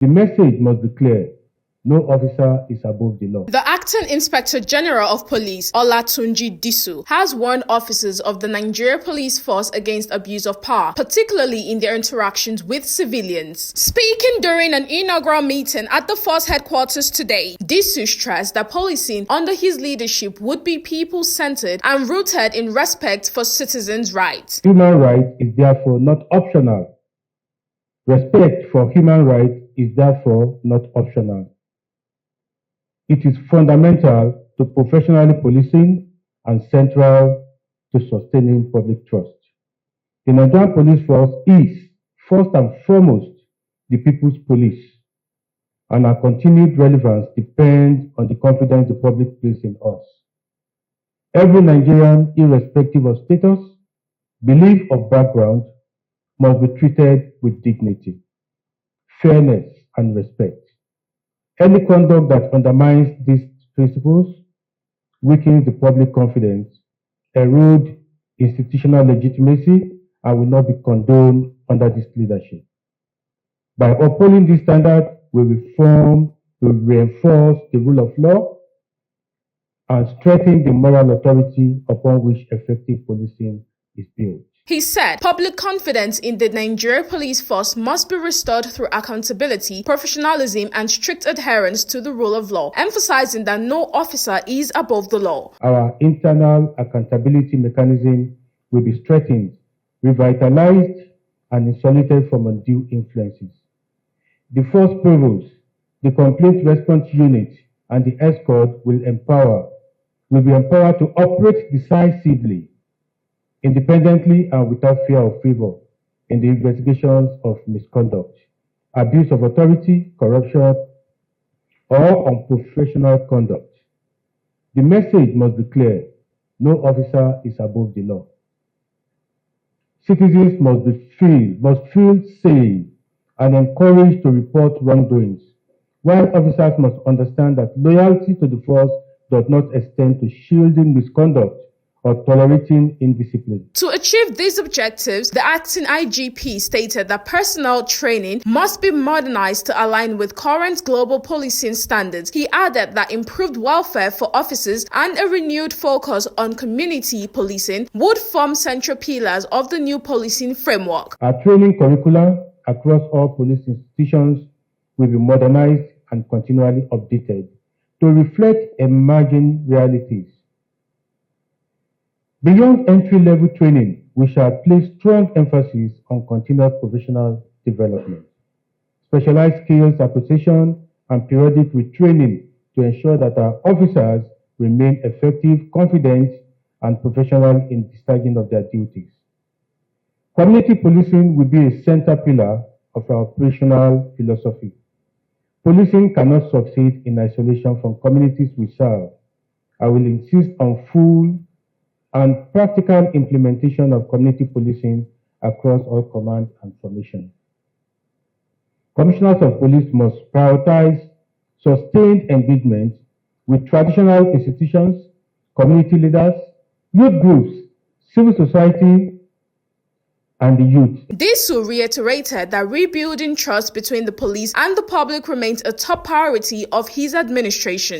The message must be clear. No officer is above the law. The Acting Inspector General of Police, Olatunji Disu, has warned officers of the Nigeria Police Force against abuse of power, particularly in their interactions with civilians. Speaking during an inaugural meeting at the force headquarters today, Disu stressed that policing under his leadership would be people-centered and rooted in respect for citizens' rights. Human rights is therefore not optional. Respect for human rights is therefore not optional. It is fundamental to professionally policing and central to sustaining public trust. The Nigerian Police Force is, first and foremost, the people's police, and our continued relevance depends on the confidence the public places in us. Every Nigerian, irrespective of status, belief, or background, must be treated with dignity, fairness, and respect. Any conduct that undermines these principles weakens the public confidence, erodes institutional legitimacy, and will not be condoned under this leadership. By upholding this standard, we reform, we reinforce the rule of law, and strengthen the moral authority upon which effective policing is built. He said public confidence in the Nigeria Police Force must be restored through accountability, professionalism, and strict adherence to the rule of law, emphasizing that no officer is above the law. Our internal accountability mechanism will be strengthened, revitalized, and insulated from undue influences. The Force Provost, the Complaint Response Unit, and the Escort will be empowered to operate decisively, independently, and without fear of favor in the investigations of misconduct, abuse of authority, corruption, or unprofessional conduct. The message must be clear. No officer is above the law. Citizens must feel safe and encouraged to report wrongdoings, while officers must understand that loyalty to the force does not extend to shielding misconduct or tolerating indiscipline. To achieve these objectives, the acting IGP stated that personnel training must be modernized to align with current global policing standards. He added that improved welfare for officers and a renewed focus on community policing would form central pillars of the new policing framework. Our training curricula across all police institutions will be modernized and continually updated to reflect emerging realities. Beyond entry-level training, we shall place strong emphasis on continuous professional development, specialized skills acquisition, and periodic retraining to ensure that our officers remain effective, confident, and professional in discharging of their duties. Community policing will be a center pillar of our operational philosophy. Policing cannot succeed in isolation from communities we serve. I will insist on full and practical implementation of community policing across all command and formation. Commissioners of police must prioritize sustained engagement with traditional institutions, community leaders, youth groups, civil society, and the youth. Disu reiterated that rebuilding trust between the police and the public remains a top priority of his administration.